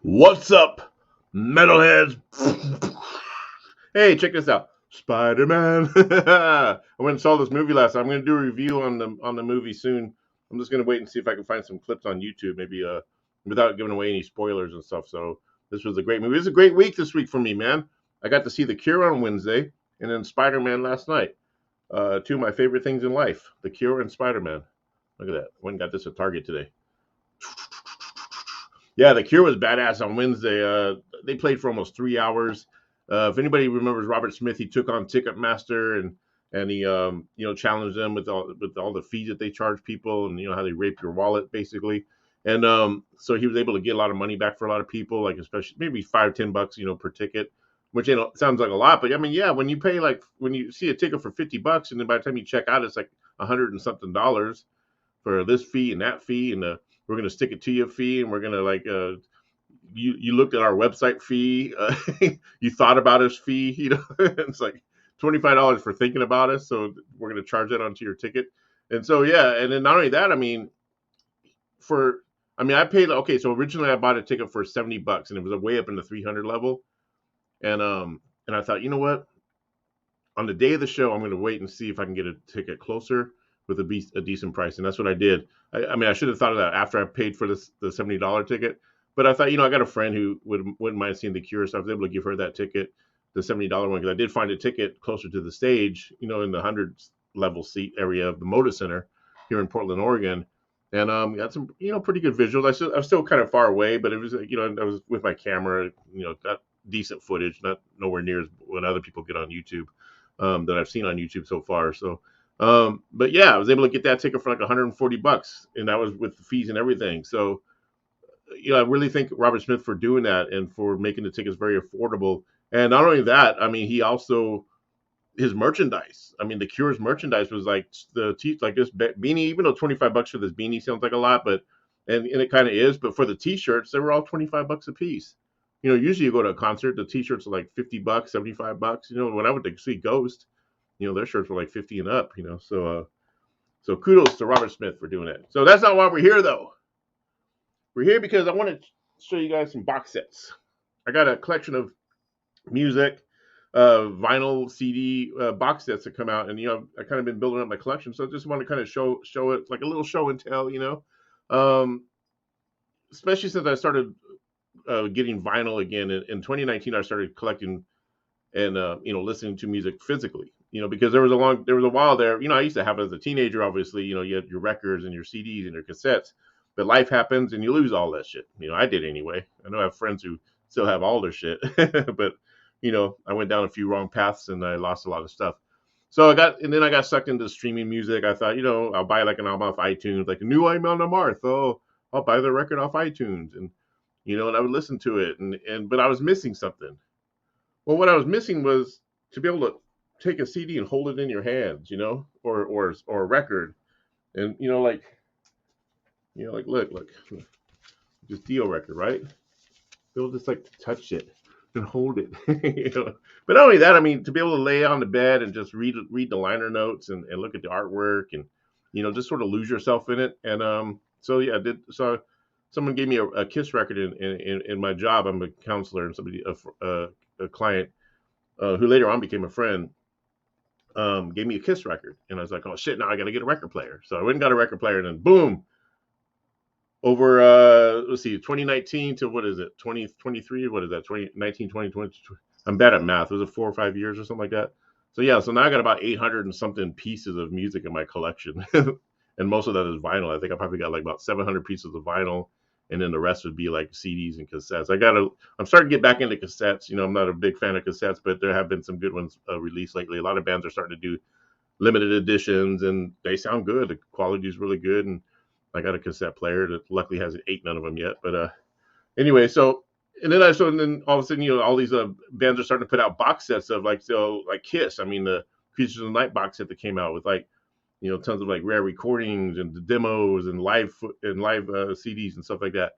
What's up, metalheads? Hey, check this out. Spider-Man. I went and saw this movie last night. I'm gonna do a review on the movie soon. I'm just gonna wait and see if I can find some clips on YouTube, maybe without giving away any spoilers and stuff. So this was a great movie. It was a great week this week for me, man. I got to see The Cure on Wednesday and then Spider-Man last night. Two of my favorite things in life: The Cure and Spider-Man. Look at that. I went and got this at Target today. Yeah, The Cure was badass on Wednesday. They played for almost 3 hours. If anybody remembers Robert Smith, he took on Ticketmaster and he challenged them with all the fees that they charge people and how they rape your wallet basically. And so he was able to get a lot of money back for a lot of people, like especially maybe 5-10 bucks per ticket, which sounds like a lot, but I mean yeah, when you pay like when you see a ticket for 50 bucks and then by the time you check out it's like 100 and something dollars for this fee and that fee and we're gonna stick it to you fee and we're gonna like you looked at our website fee, you thought about us fee, it's like $25 for thinking about us, so we're gonna charge that onto your ticket. And so yeah, and then not only that, I mean, for I mean I paid okay, so originally I bought a ticket for 70 bucks and it was way up in the 300 level, and I thought, you know what, on the day of the show, I'm going to wait and see if I can get a ticket closer with a decent price, and that's what I did. I mean, I should have thought of that after I paid for the $70 ticket, but I thought, I got a friend who wouldn't mind seeing the Cure, so I was able to give her that ticket, the $70 one, because I did find a ticket closer to the stage, in the hundreds level seat area of the Moda Center here in Portland, Oregon, and got some pretty good visuals. I was still kind of far away, but it was I was with my camera, got decent footage, not nowhere near as what other people get on YouTube that I've seen on YouTube so far. So, but yeah, I was able to get that ticket for like 140 bucks, and that was with the fees and everything. So, I really thank Robert Smith for doing that and for making the tickets very affordable. And not only that, I mean, he also his merchandise. I mean, the Cure's merchandise was like like this beanie. Even though 25 bucks for this beanie sounds like a lot, but and it kind of is. But for the T-shirts, they were all 25 bucks a piece. Usually you go to a concert, the T-shirts are like 50 bucks, 75 bucks. When I went to see Ghost, their shirts were like 50 and up. So kudos to Robert Smith for doing that. So that's not why we're here though. We're here because I want to show you guys some box sets. I got a collection of music, vinyl, CD box sets that come out, and I kind of been building up my collection, so I just want to kind of show it like a little show and tell. Um, Especially since I started getting vinyl again in 2019. I started collecting and listening to music physically. Because there was a while there. I used to have it as a teenager. Obviously, you had your records and your CDs and your cassettes, but life happens and you lose all that shit. I did anyway. I know I have friends who still have all their shit, but I went down a few wrong paths and I lost a lot of stuff. So then I got sucked into streaming music. I thought, I'll buy like an album off iTunes, like a new album on the Marth. Oh, I'll buy the record off iTunes, and and I would listen to it, but I was missing something. Well, what I was missing was to be able to take a CD and hold it in your hands, or a record, and like look, this Dio record, right? They'll just like to touch it and hold it, But not only that, I mean, to be able to lay on the bed and just read the liner notes and look at the artwork and just sort of lose yourself in it. And so yeah, I did. So someone gave me a Kiss record in my job. I'm a counselor, and a client who later on became a friend, gave me a Kiss record, and I was like, oh shit, now I got to get a record player. So I went and got a record player, and then boom, over let's see, 2019 to what is it, 2023? What is that? 2019, 2020. I'm bad at math. Was it 4 or 5 years or something like that? So yeah, so now I got about 800 and something pieces of music in my collection, and most of that is vinyl. I think I probably got like about 700 pieces of vinyl, and then the rest would be like CDs and cassettes. I'm starting to get back into cassettes. I'm not a big fan of cassettes, but there have been some good ones released lately. A lot of bands are starting to do limited editions, and they sound good. The quality is really good, and I got a cassette player that luckily hasn't ate none of them yet. But anyway, and then all of a sudden, all these bands are starting to put out box sets of like Kiss. I mean, the Creatures of the Night box set that came out with like tons of like rare recordings and the demos and live CDs and stuff like that.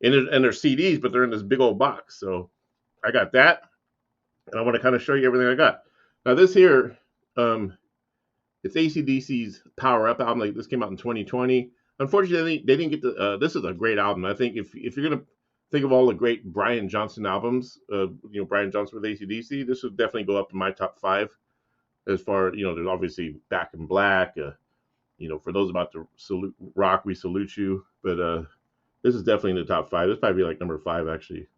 And they're CDs, but they're in this big old box. So I got that, and I want to kind of show you everything I got. Now this here, it's AC/DC's Power Up album. Like this came out in 2020. Unfortunately, they didn't get the. This is a great album. I think if you're gonna think of all the great Brian Johnson albums. Brian Johnson with AC/DC. This would definitely go up in my top five. As far there's obviously Back in Black. For those about to salute rock, we salute you. But this is definitely in the top five. This might be like number five actually,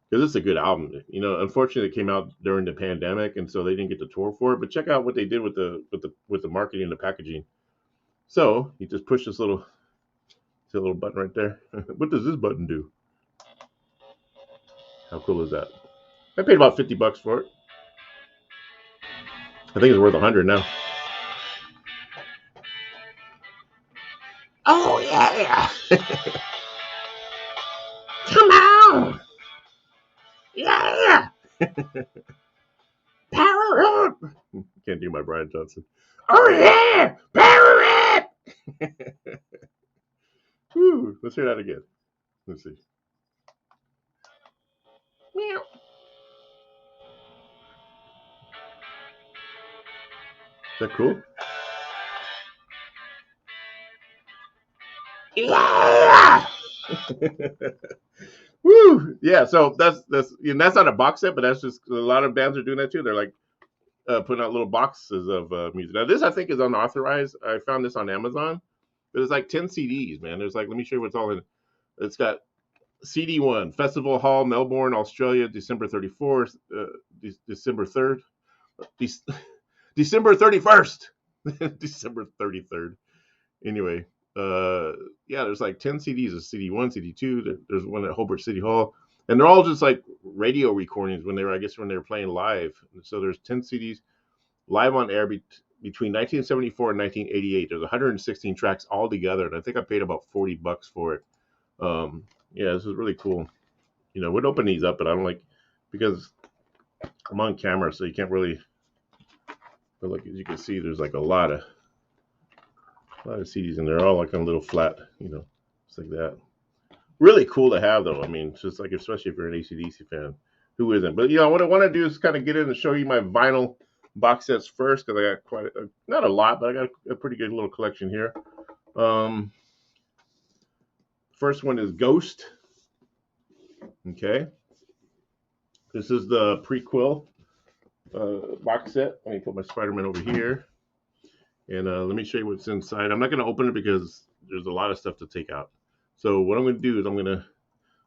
because it's a good album. Unfortunately, it came out during the pandemic, and so they didn't get to tour for it. But check out what they did with the marketing and the packaging. So you just push this little button right there. What does this button do? How cool is that? I paid about $50 for it. I think it's worth 100 now. Oh yeah! Come on! Yeah! Power up! Can't do my Brian Johnson. Oh yeah! Power up! Woo! Let's hear that again. Let's see. Meow. Is that cool? Yeah! Woo! Yeah, so that's not a box set, but that's just a lot of bands are doing that too. They're like putting out little boxes of music. Now this I think is unauthorized. I found this on Amazon. There's like 10 CDs, man. There's like, let me show you what's all in it. It's got CD one, Festival Hall, Melbourne, Australia, December 34th, December 3rd, December 31st, December 33rd. Anyway, yeah, there's like 10 CDs. There's CD one, CD two. There's one at Hobart City Hall, and they're all just like radio recordings when they were playing live. So there's 10 CDs live on air between 1974 and 1988. There's 116 tracks all together, and I think I paid about $40 for it. Yeah, this is really cool. We'd open these up, but I don't like, because I'm on camera, so you can't really. But look, as you can see, there's like a lot of CDs, and they're all like on a little flat, just like that. Really cool to have, though. I mean, it's just like, especially if you're an AC/DC fan, who isn't? But what I want to do is kind of get in and show you my vinyl box sets first, because I got not a lot, but I got a pretty good little collection here. First one is Ghost. Okay, this is the prequel box set. Let me put my Spider-Man over here, and let me show you what's inside. I'm not going to open it because there's a lot of stuff to take out. So what I'm going to do is I'm going to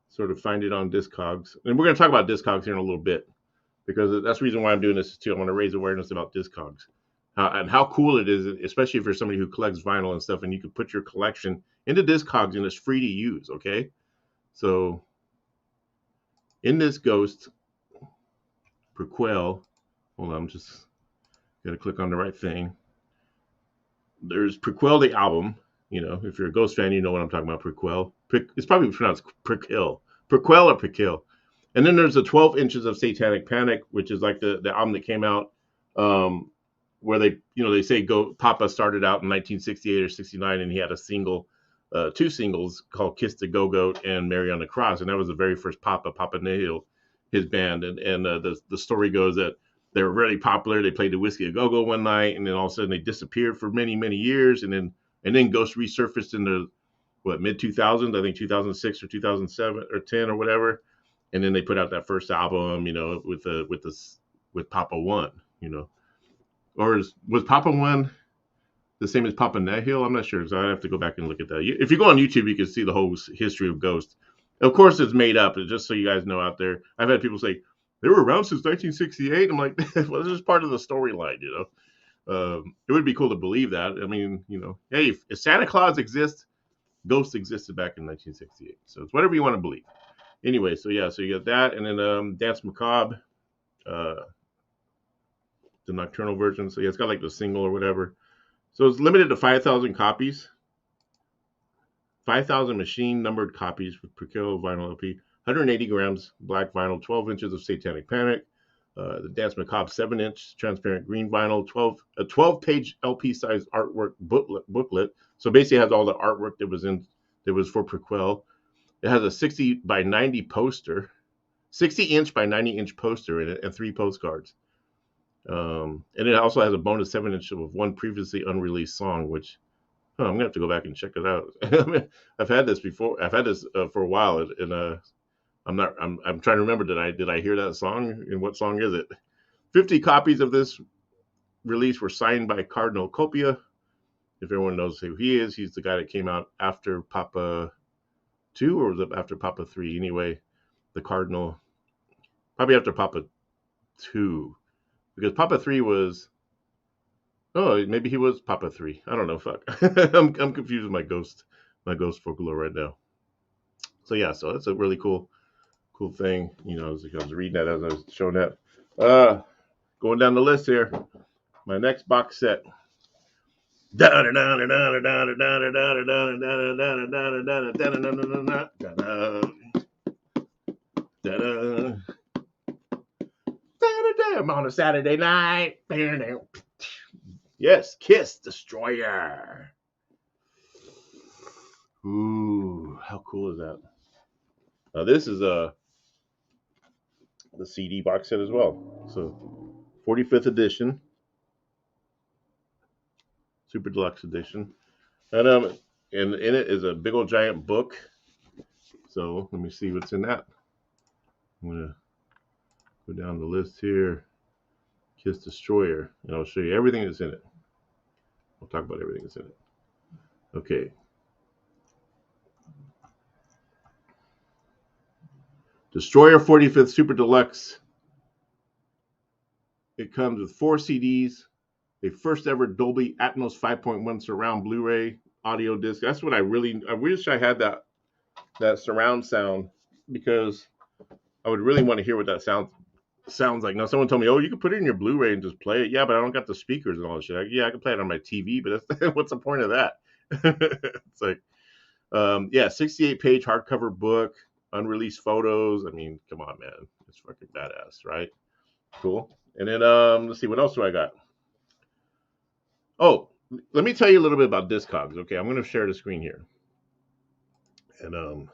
sort of find it on Discogs, and we're going to talk about Discogs here in a little bit, because that's the reason why I'm doing this too. I want to raise awareness about Discogs and how cool it is, especially if you're somebody who collects vinyl and stuff, and you can put your collection into Discogs and it's free to use. Okay, so in this Ghost prequel, hold on, I'm just gonna click on the right thing. There's Prequel the album. If you're a Ghost fan, you know what I'm talking about. Prequel. It's probably pronounced Prequel. Prequel or Prequel. And then there's the 12 inches of Satanic Panic, which is like the album that came out, where they say Papa started out in 1968 or 69, and he had two singles called Kiss the Go-Goat and Mary on the Cross, and that was the very first Papa Nihil, his band, and the story goes that they were really popular. They played the Whiskey a Go-Go one night, and then all of a sudden they disappeared for many, many years, and then Ghost resurfaced in the mid 2000s, I think 2006 or 2007 or 10 or whatever, and then they put out that first album, with Papa One, or was Papa One the same as Papa Nihil? I'm not sure, so I have to go back and look at that. If you go on YouTube, you can see the whole history of Ghost. Of course, it's made up. Just so you guys know out there, I've had people say they were around since 1968. I'm like, well, this is part of the storyline, It would be cool to believe that. I mean, hey, if Santa Claus exists, Ghost existed back in 1968. So it's whatever you want to believe. Anyway, so yeah, so you got that, and then Dance Macabre, the nocturnal version. So yeah, it's got like the single or whatever. So it's limited to 5,000 copies. 5,000 machine numbered copies with Prequel vinyl LP. 180 grams black vinyl, 12 inches of Satanic Panic. The Dance Macabre 7-inch transparent green vinyl, a 12-page LP-sized artwork booklet. So basically, it has all the artwork that was for Prequel. It has a 60 by 90 poster, 60-inch by 90-inch poster in it, and 3 postcards. And it also has a bonus 7-inch of one previously unreleased song, which I'm gonna have to go back and check it out. I've had this before. I've had this for a while, and I'm trying to remember. Did I hear that song? And what song is it? 50 copies of this release were signed by Cardinal Copia. If everyone knows who he is, he's the guy that came out after Papa 2, or was it after Papa 3? Anyway, the Cardinal, probably after Papa 2, because Papa 3 was, oh, maybe he was Papa 3. I don't know. Fuck. I'm confused with my ghost folklore right now. So yeah, so that's a really cool thing. As I was reading that, as I was showing that. Going down the list here, my next box set. I'm on a Saturday night. Yes, Kiss Destroyer. Ooh, how cool is that? Now this is the CD box set as well. So 45th edition, Super Deluxe edition, and in it is a big old giant book. So let me see what's in that. I'm gonna go down the list here. Kiss Destroyer, and I'll show you everything that's in it. We'll talk about everything that's in it. Okay. Destroyer 45th Super Deluxe. It comes with 4 CDs, a first ever Dolby Atmos 5.1 surround Blu-ray audio disc. That's what I wish I had that surround sound, because I would really want to hear what that sounds like. Now, someone told me, oh, you can put it in your Blu-ray and just play it. Yeah, but I don't got the speakers and all that shit. Yeah, I can play it on my TV, but what's the point of that? It's like, 68-page hardcover book, unreleased photos. I mean, come on, man. It's fucking badass, right? Cool. And then, let's see, what else do I got? Oh, let me tell you a little bit about Discogs. Okay, I'm going to share the screen here. And,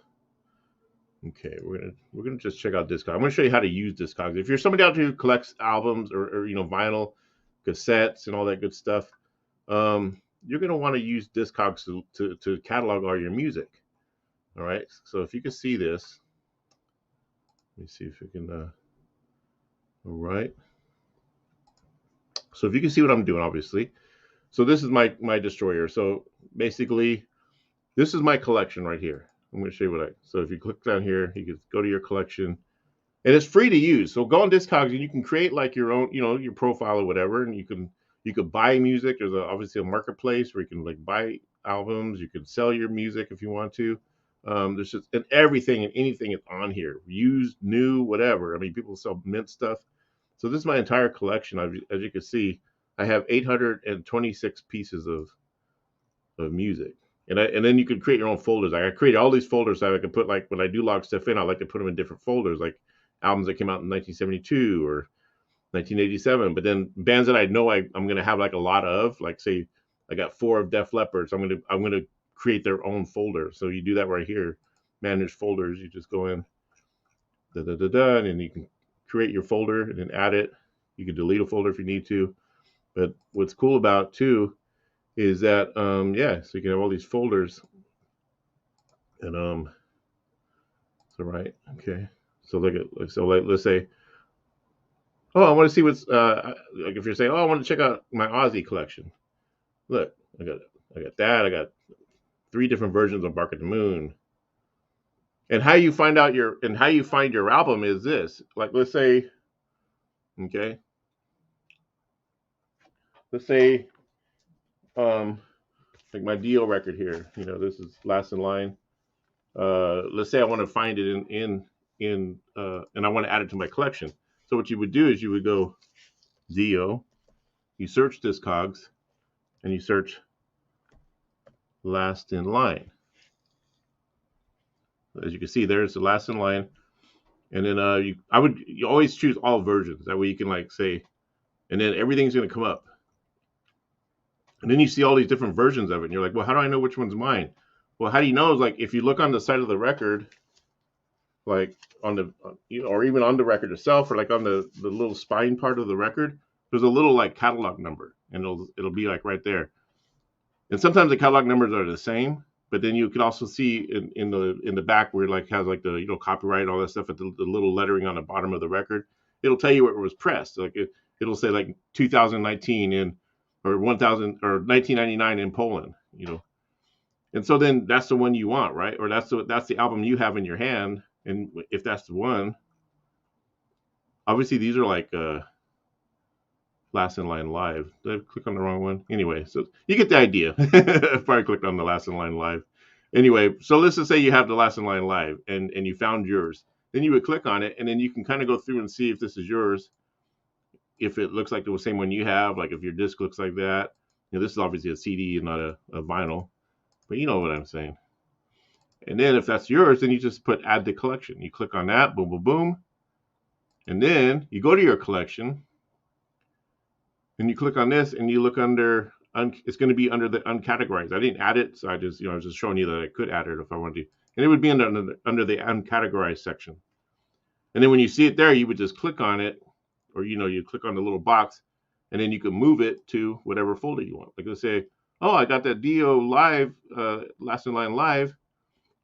okay, we're gonna just check out Discogs. I'm gonna show you how to use Discogs. If you're somebody out there who collects albums or vinyl, cassettes, and all that good stuff, you're gonna want to use Discogs to catalog all your music. All right. So if you can see this, let me see if we can. All right. So if you can see what I'm doing, obviously. So this is my Destroyer. So basically, this is my collection right here. I'm going to show you so if you click down here, you can go to your collection, and it's free to use. So go on Discogs and you can create like your own, your profile or whatever, and you could buy music. There's obviously a marketplace where you can like buy albums. You can sell your music if you want to. There's just and everything and anything is on here, used, new, whatever. I mean, people sell mint stuff. So this is my entire collection. As you can see, I have 826 pieces of music. And then you can create your own folders. I created all these folders so I could put, like, when I do log stuff in, I like to put them in different folders, like albums that came out in 1972 or 1987. But then bands that I know I'm going to have like a lot of, like say I got 4 of Def Leppard, so I'm going to create their own folder. So you do that right here, manage folders. You just go in, and then you can create your folder and then add it. You can delete a folder if you need to. But what's cool about too is that so you can have all these folders, and so right, okay. So let's say, oh, I want to see what's like if you're saying, oh, I want to check out my Ozzy collection. Look, I got that. I got 3 different versions of Bark at the Moon. And how you find your album is this. Like let's say, okay, let's say like my Dio record here. This is Last in Line. Let's say I want to find it in and I want to add it to my collection. So what you would do is you would go Dio, you search Discogs, and you search Last in Line. As you can see, there's the Last in Line, and then you always choose all versions. That way you can like say, and then everything's going to come up. And then you see all these different versions of it, and you're like, well, how do I know which one's mine? Well, how do you know? Is like if you look on the side of the record, like on the, or even on the record itself, or like on the little spine part of the record, there's a little like catalog number, and it'll be like right there. And sometimes the catalog numbers are the same, but then you could also see in the back where it like has like the copyright and all that stuff at the little lettering on the bottom of the record. It'll tell you where it was pressed. Like it'll say like 2019 in or 1000 or 1999 in Poland. And so then that's the one you want, right? Or that's the album you have in your hand. And if that's the one, obviously these are like Last in Line Live. Did I click on the wrong one? Anyway, so you get the idea. I probably clicked on the Last in Line Live. Anyway, so let's just say you have the Last in Line Live and you found yours. Then you would click on it and then you can kind of go through and see if this is yours. If it looks like the same one you have, like if your disc looks like that. This is obviously a CD and not a vinyl, but you know what I'm saying. And then if that's yours, then you just put add to collection. You click on that, boom, boom, boom. And then you go to your collection and you click on this and you look under, it's going to be under the uncategorized. I didn't add it, so I was just showing you that I could add it if I wanted to. And it would be under the uncategorized section. And then when you see it there, you would just click on it, or you click on the little box, and then you can move it to whatever folder you want. Like let's say, oh, I got that Dio Live, Last in Line Live.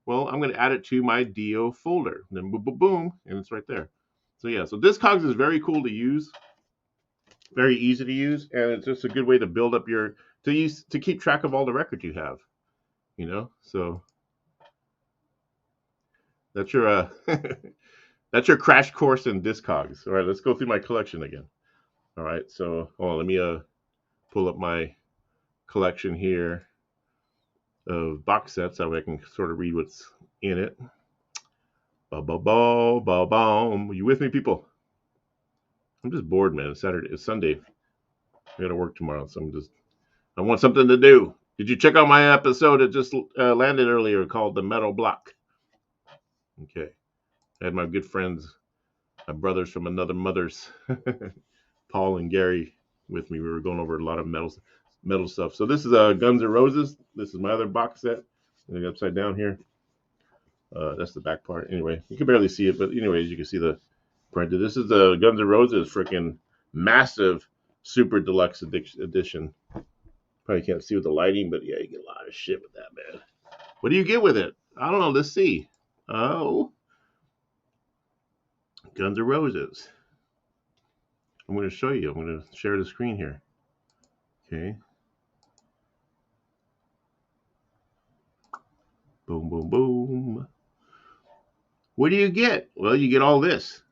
Well, I'm going to add it to my Dio folder. And then boom, boom, boom, and it's right there. So yeah, so Discogs is very cool to use, very easy to use, and it's just a good way to build up to keep track of all the records you have. So that's your that's your crash course in Discogs. All right, let's go through my collection again. All right, so let me pull up my collection here of box sets so I can sort of read what's in it. Ba-ba-ba-ba-bum. You with me, people? I'm just bored, man. It's Sunday. I gotta work tomorrow, so I want something to do. Did you check out my episode that just landed earlier called The Metal Block? Okay. I had my good friends, my brothers from another mother's, Paul and Gary, with me. We were going over a lot of metal stuff. So this is Guns N' Roses. This is my other box set. Upside down here. That's the back part. Anyway, you can barely see it, but anyways, you can see the printed. This is the Guns N' Roses freaking massive super deluxe edition. Probably can't see with the lighting, but yeah, you get a lot of shit with that, man. What do you get with it? I don't know. Let's see. Oh, Guns N' Roses. I'm going to show you. I'm going to share the screen here. Okay. Boom, boom, boom. What do you get? Well, you get all this.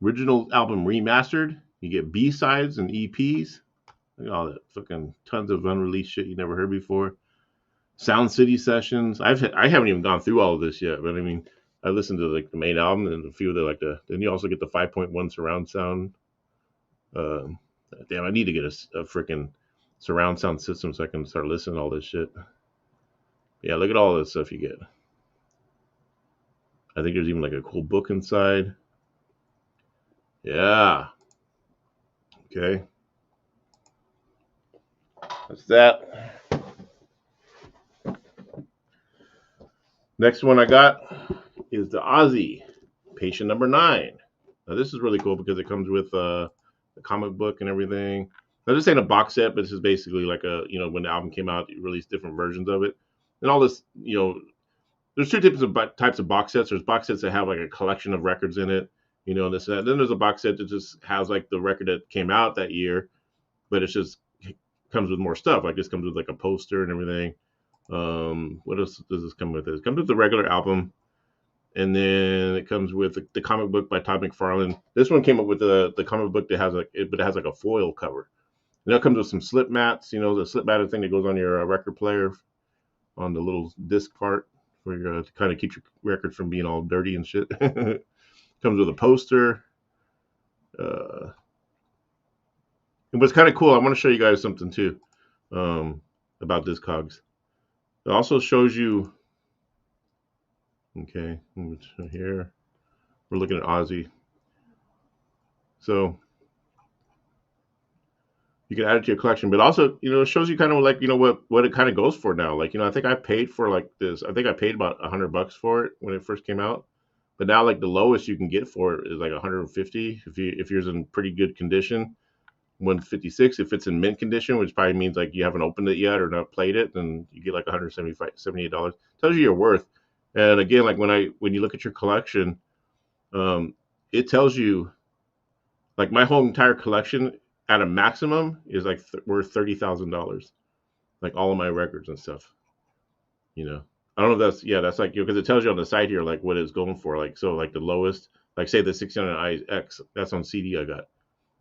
Original album remastered. You get B-sides and EPs. Look at all that fucking tons of unreleased shit you never heard before. Sound City sessions. I haven't even gone through all of this yet, but I mean, I listened to like the main album and a few of the then you also get the 5.1 surround sound. Damn, I need to get a freaking surround sound system so I can start listening to all this shit. Yeah, look at all this stuff you get. I think there's even like a cool book inside. Yeah. Okay. That's that. Next one I got is the Ozzy, Patient Number 9. Now this is really cool because it comes with the comic book and everything. Now this ain't a box set, but this is basically like when the album came out, you released different versions of it. And all this, there's two types of box sets. There's box sets that have like a collection of records in it, and this and that. Then there's a box set that just has like the record that came out that year, but it just comes with more stuff. Like this comes with like a poster and everything. What else does this come with? It comes with the regular album, and then it comes with the comic book by Todd McFarlane. This one came up with the comic book that has but it has like a foil cover. And it comes with some slip mats, the slip mat thing that goes on your record player on the little disc part for to kind of keep your records from being all dirty and shit. Comes with a poster. And what's kind of cool, I want to show you guys something too about Discogs. It also shows you, okay, here we're looking at Ozzy. So you can add it to your collection, but also, it shows you kind of like, what it kind of goes for now. Like, I think I paid for like this. I think I paid about $100 for it when it first came out, but now like the lowest you can get for it is like 150 if you're in pretty good condition. 156. If it's in mint condition, which probably means like you haven't opened it yet or not played it, then you get like $175, $78. Tells you your worth. And again, like when you look at your collection, um, it tells you like my whole entire collection at a maximum is like worth $30,000. Like all of my records and stuff. You know, I don't know if that's that's like because it tells you on the side here like what it's going for. Like so, like the lowest, like say the 600iX, that's on CD I got.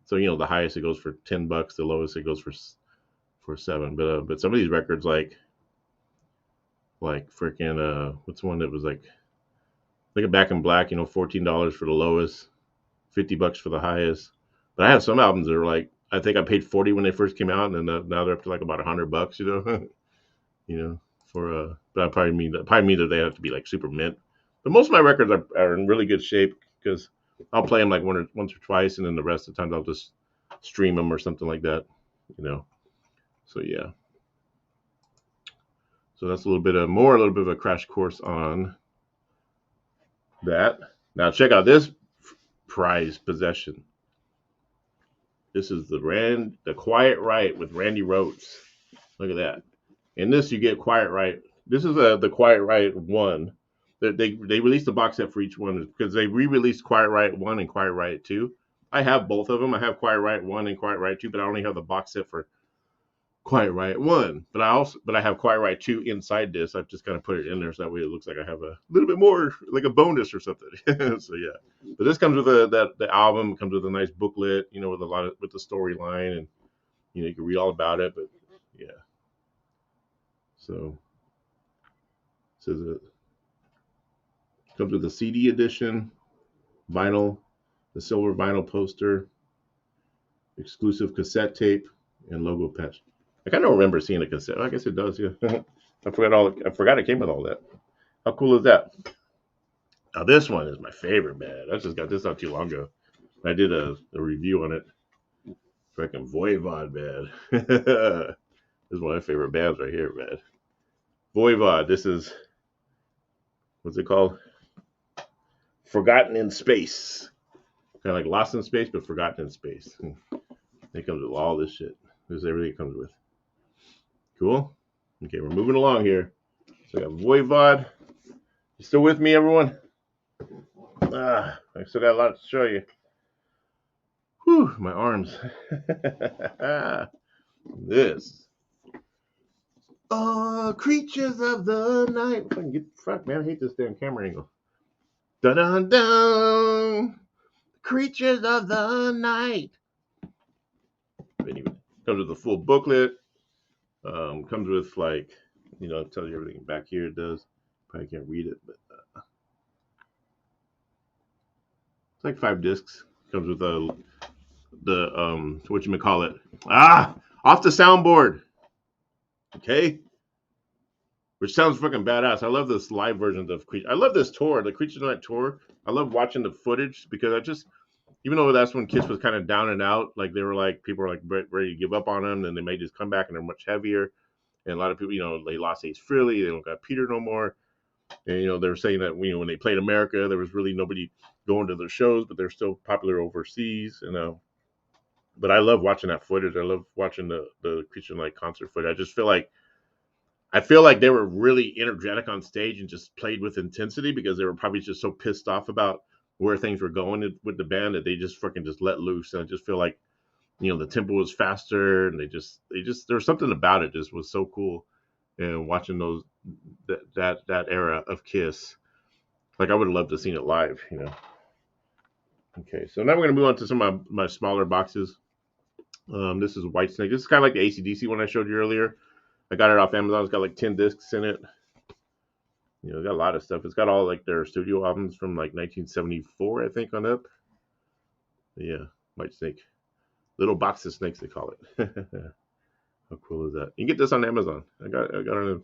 So the highest it goes for $10, the lowest it goes for seven. But some of these records like freaking what's one that was like a Back in Black, $14 for the lowest, $50 for the highest. But I have some albums that are like I think I paid 40 when they first came out, and then now they're up to like about $100. You know, but I probably mean that they have to be like super mint. But most of my records are in really good shape because I'll play them like once or twice, and then the rest of the times I'll just stream them or something like that. You know, so yeah. So that's a little bit of a crash course on that. Now check out this prized possession. This is the Quiet Riot with Randy Rhoads. Look at that. In this, you get Quiet Riot. This is the Quiet Riot 1. They released a box set for each one because they re-released Quiet Riot 1 and Quiet Riot 2. I have both of them. I have Quiet Riot 1 and Quiet Riot 2, but I only have the box set for Quiet Riot 1. But I have Quiet Riot 2 inside this. I've just kind of put it in there so that way it looks like I have a little bit more, like a bonus or something. So yeah. But this comes with the album. It comes with a nice booklet, with the storyline, and you can read all about it. But yeah. So it says it comes with a CD edition, vinyl, the silver vinyl poster, exclusive cassette tape, and logo patch. I kind of remember seeing a cassette. I guess it does. Yeah. I forgot it came with all that. How cool is that? Now this one is my favorite band. I just got this not too long ago. I did a review on it. Freaking Voivod band. This is one of my favorite bands right here, man. Voivod. This is what's it called? Forgotten in Space. Kind of like Lost in Space, but Forgotten in Space. It comes with all this shit. This is everything it comes with. Cool. Okay, we're moving along here. So I got Voivod. You still with me, everyone? I still got a lot to show you. Whew, my arms. This. Oh, creatures of the night. If I can get fuck, man, I hate this damn camera angle. Dun dun dun. Creatures of the night. Anyway, comes with a full booklet. Comes with it tells you everything back here. It does. Probably can't read it, but it's like 5 discs. Comes with the what you may call it. Off the soundboard. Okay. Which sounds fucking badass. I love this live version of Creature. I love this tour, the Creatures of the Night tour. I love watching the footage because even though that's when Kiss was kind of down and out, like people were like ready to give up on them, and they made this comeback and they're much heavier. And a lot of people, they lost Ace Frehley, they don't got Peter no more. And they were saying that when they played America, there was really nobody going to their shows, but they're still popular overseas. But I love watching that footage. I love watching the Creature of the Night concert footage. I feel like they were really energetic on stage and just played with intensity because they were probably just so pissed off about where things were going with the band that they just fucking just let loose. And I just feel like, the tempo was faster and there was something about it just was so cool. And watching that era of Kiss, like I would have loved to have seen it live, Okay, so now we're gonna move on to some of my smaller boxes. This is Whitesnake. This is kind of like the AC/DC one I showed you earlier. I got it off Amazon. It's got like 10 discs in it. It's got a lot of stuff. It's got all like their studio albums from like 1974, I think, on up. Yeah, Whitesnake. Little box of snakes, they call it. How cool is that? You can get this on Amazon. I got it.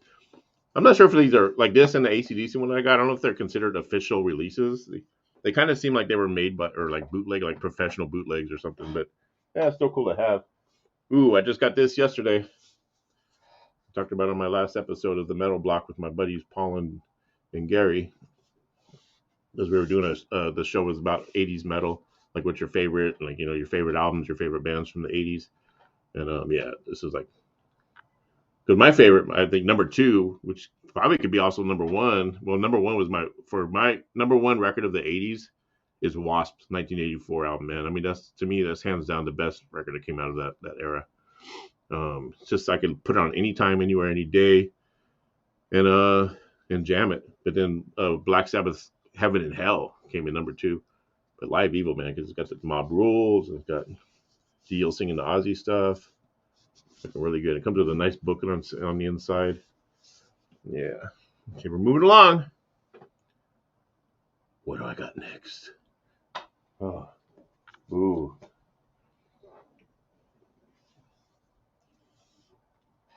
I'm not sure if these are like this and the AC/DC one I got. I don't know if they're considered official releases. They kind of seem like they were made or like bootleg, like professional bootlegs or something. But yeah, it's still cool to have. Ooh, I just got this yesterday. Talked about it on my last episode of the Metal Block with my buddies Paul and Gary, as we were doing the show was about 80s metal. like what's your favorite, like your favorite albums, your favorite bands from the '80s, and yeah, this is like because my favorite, I think number two, which probably could be also number one. Well, number one was my number one record of the '80s is Wasp's 1984 album. Man, I mean that's to me that's hands down the best record that came out of that era. It's just I could put it on anytime, anywhere, any day, and jam it. But then Black Sabbath's Heaven and Hell came in number two. But Live Evil, man, because it's got the Mob Rules, and it's got Dio singing the Ozzy stuff. It's looking really good. It comes with a nice booklet on the inside. Yeah. Okay, we're moving along. What do I got next? Oh, ooh.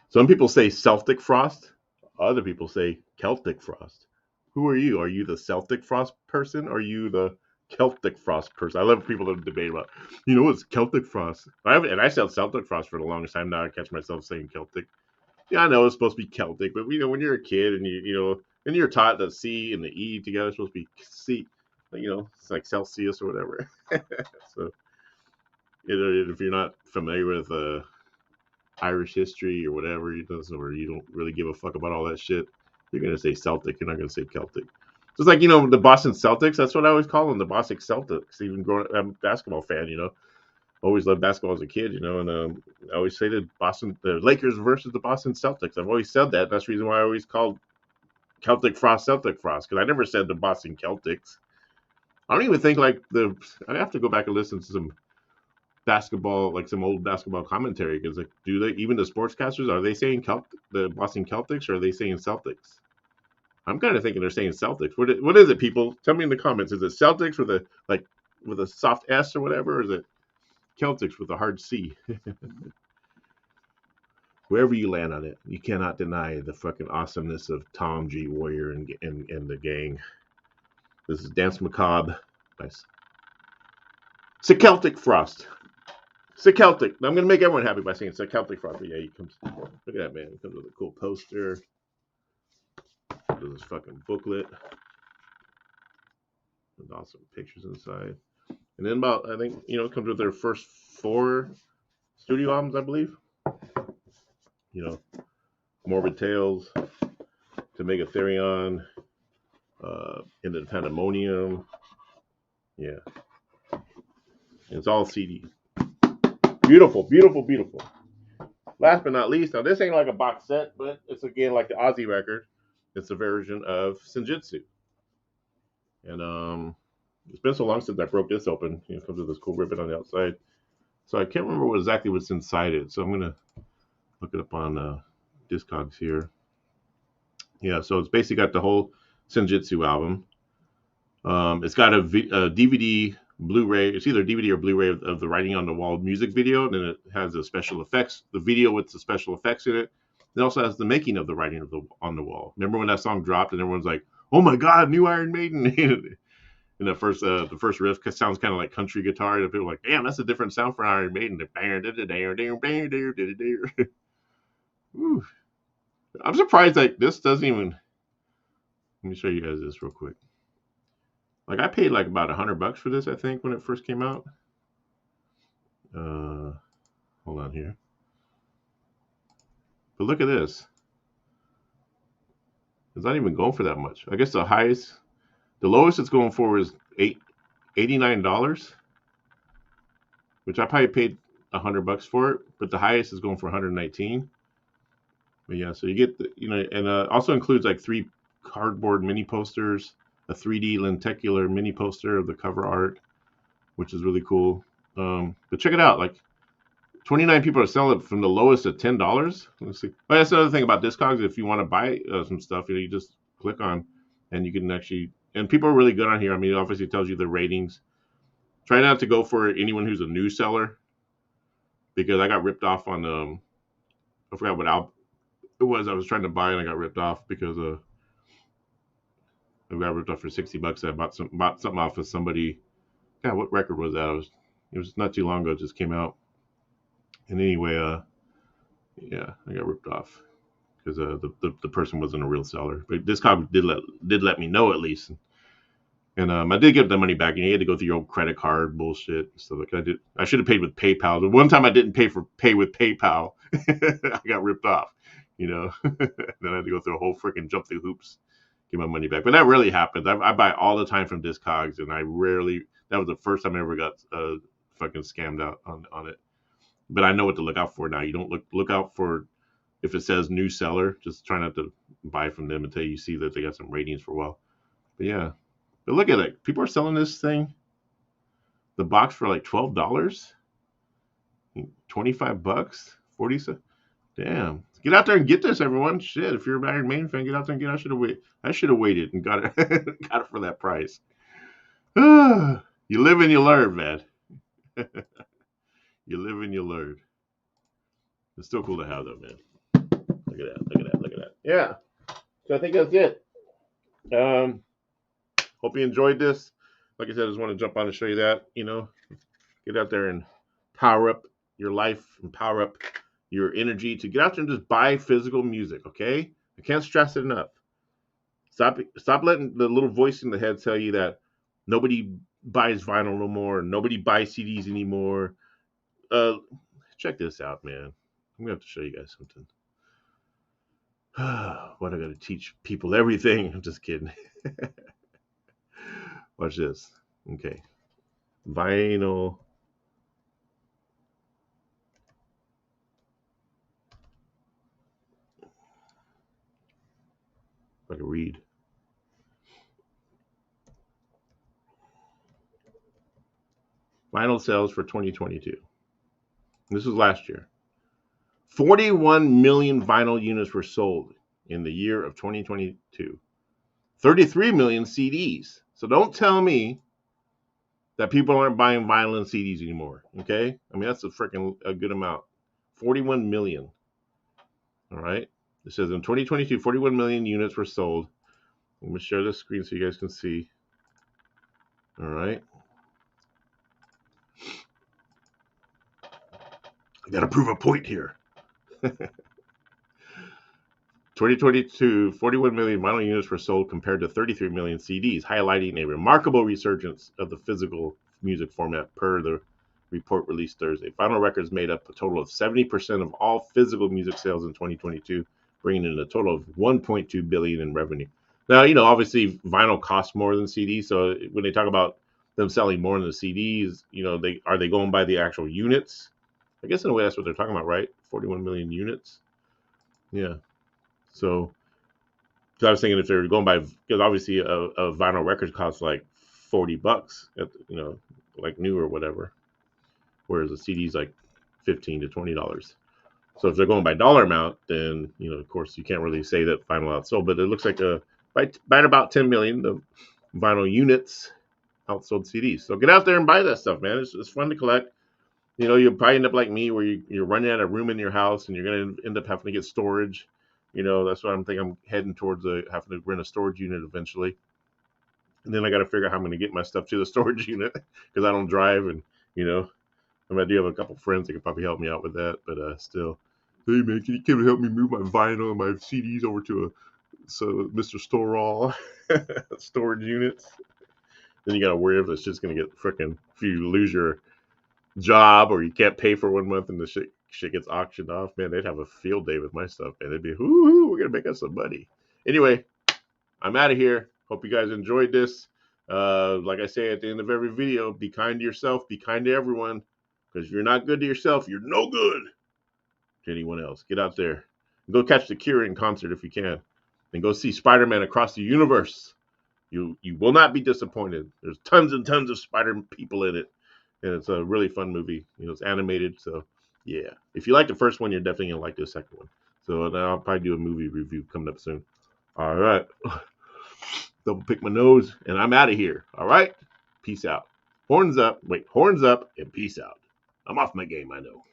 Some people say Celtic frost. Other people say Celtic frost. Who are you? Are you the Celtic frost person? Or are you the Celtic frost person? I love people to debate about, what's Celtic frost? I said Celtic frost for the longest time. Now I catch myself saying Celtic. Yeah, I know it's supposed to be Celtic, but when you're a kid and and you're taught that C and the E together is supposed to be C, it's like Celsius or whatever. So if you're not familiar with Irish history or whatever, or you don't really give a fuck about all that shit, you're gonna say Celtic. You're not gonna say Celtic. Just like the Boston Celtics. That's what I always call them, the Boston Celtics. Even growing up, I'm a basketball fan. Always loved basketball as a kid. And I always say the Lakers versus the Boston Celtics. I've always said that. That's the reason why I always called Celtic Frost, because I never said the Boston Celtics. I don't even think I have to go back and listen to some basketball, like some old basketball commentary, because do they, even the sportscasters, are they saying the Boston Celtics, or are they saying Celtics? I'm kind of thinking they're saying Celtics. What is it, people? Tell me in the comments. Is it Celtics with a soft S or whatever, or is it Celtics with a hard C? Wherever you land on it, you cannot deny the fucking awesomeness of Tom G. Warrior and the gang. This is Dance Macabre. Nice. It's a Celtic Frost. It's a Celtic. I'm going to make everyone happy by saying it's a Celtic Frost. But yeah, he comes. Look at that, man. He comes with a cool poster. There's this fucking booklet. With awesome pictures inside. And then I think, it comes with their first 4 studio albums, I believe. Morbid Tales, To Megatherion, Into the Pandemonium. Yeah. It's all CD. Beautiful, beautiful, beautiful. Last but not least, now this ain't like a box set, but it's again like the Ozzy record. It's a version of Senjutsu. And it's been so long since I broke this open. It comes with this cool ribbon on the outside. So I can't remember exactly what's inside it. So I'm going to look it up on Discogs here. Yeah, so it's basically got the whole Senjutsu album. It's got a DVD, Blu-ray. It's either DVD or Blu-ray of the Writing on the Wall music video. And then it has the special effects, the video with the special effects in it. It also has the making of the Writing on the Wall. Remember when that song dropped and everyone's like, "Oh my God, new Iron Maiden!" And the first riff sounds kind of like country guitar. And people are like, "Damn, that's a different sound for Iron Maiden." I'm surprised that this doesn't even. Let me show you guys this real quick. Like I paid like about $100 for this, I think, when it first came out. Hold on here. But look at this. It's not even going for that much. I guess the lowest it's going for is $89, which I probably paid $100 for it. But the highest is going for $119. But yeah, so you get and also includes like 3 cardboard mini posters, a 3D lenticular mini poster of the cover art, which is really cool. But check it out, like 29 people are selling it from the lowest at $10. Let's see. Oh, that's another thing about Discogs. If you want to buy some stuff, you just click on, and you can actually. And people are really good on here. I mean, it obviously tells you the ratings. Try not to go for anyone who's a new seller, because I got ripped off on I forgot what album it was I was trying to buy, and I got ripped off because I got ripped off for $60. I bought something off of somebody. God, what record was that? It was not too long ago. It just came out. And anyway, yeah, I got ripped off because the person wasn't a real seller. But Discog did let me know at least. And I did get the money back. You had to go through your old credit card bullshit. So like I did, I should have paid with PayPal. The one time I didn't pay with PayPal, I got ripped off. Then I had to go through a whole freaking jump through hoops, get my money back. But that really happens. I buy all the time from Discogs, and I rarely. That was the first time I ever got fucking scammed out on it. But I know what to look out for now. You don't look out for if it says new seller. Just try not to buy from them until you see that they got some ratings for a while. But yeah, but look at it. People are selling this thing, the box for like $12, $25, 40 cents. Damn. Get out there and get this, everyone. Shit, if you're an Iron Maiden fan, get out there and get it. I should have waited and got it got it for that price. You live and you learn, man. You live and you learn. It's still cool to have though, man. Look at that. Look at that. Look at that. Yeah. So I think that's it. Hope you enjoyed this. Like I said, I just want to jump on and show you that. Get out there and power up your life and power up your energy to get out there and just buy physical music. Okay, I can't stress it enough. Stop letting the little voice in the head tell you that nobody buys vinyl no more, nobody buys CDs anymore. Check this out, man. I'm gonna have to show you guys something. What I gotta teach people everything. I'm just kidding. Watch this. Okay, vinyl. If I can read. Vinyl sales for 2022. This was last year. 41 million vinyl units were sold in the year of 2022. 33 million CDs. So don't tell me that people aren't buying vinyl and CDs anymore. Okay? I mean, that's a good amount. 41 million. All right? It says in 2022, 41 million units were sold. I'm going to share this screen so you guys can see. All right? I got to prove a point here. 2022, 41 million vinyl units were sold compared to 33 million CDs, highlighting a remarkable resurgence of the physical music format per the report released Thursday. Vinyl records made up a total of 70% of all physical music sales in 2022, bringing in a total of 1.2 billion in revenue. Now, obviously vinyl costs more than CDs, so when they talk about them selling more than the CDs, they going by the actual units? I guess in a way that's what they're talking about, right? 41 million units. Yeah. So I was thinking if they're going by, because obviously a vinyl record costs like $40, like new or whatever, whereas a CD is like $15 to $20. So if they're going by dollar amount, then of course you can't really say that vinyl outsold, but it looks like by about 10 million the vinyl units outsold CDs. So get out there and buy that stuff, man. It's fun to collect. You'll probably end up like me where you're running out of room in your house and you're going to end up having to get storage. That's what I'm thinking. I'm heading towards having to rent a storage unit eventually. And then I got to figure out how I'm going to get my stuff to the storage unit because I don't drive. And, I do have a couple friends that could probably help me out with that. But still, hey, man, can you help me move my vinyl and my CDs over to Mr. Storall storage units? Then you got to worry if it's just going to get freaking, if you lose your job or you can't pay for 1 month and the shit gets auctioned off, man, they'd have a field day with my stuff, man. They'd be, whoo, we're gonna make us some money. Anyway, I'm out of here. Hope you guys enjoyed this. Like I say at the end of every video, be kind to yourself, be kind to everyone, because if you're not good to yourself, you're no good to anyone else. Get out there and go catch the Cure in concert if you can, and go see Spider-Man Across the Universe. You will not be disappointed. There's tons and tons of Spider people in it. And it's a really fun movie. It's animated. So, yeah. If you like the first one, you're definitely going to like the second one. So, I'll probably do a movie review coming up soon. All right. Double pick my nose, and I'm out of here. All right. Peace out. Horns up. Wait, horns up and peace out. I'm off my game, I know.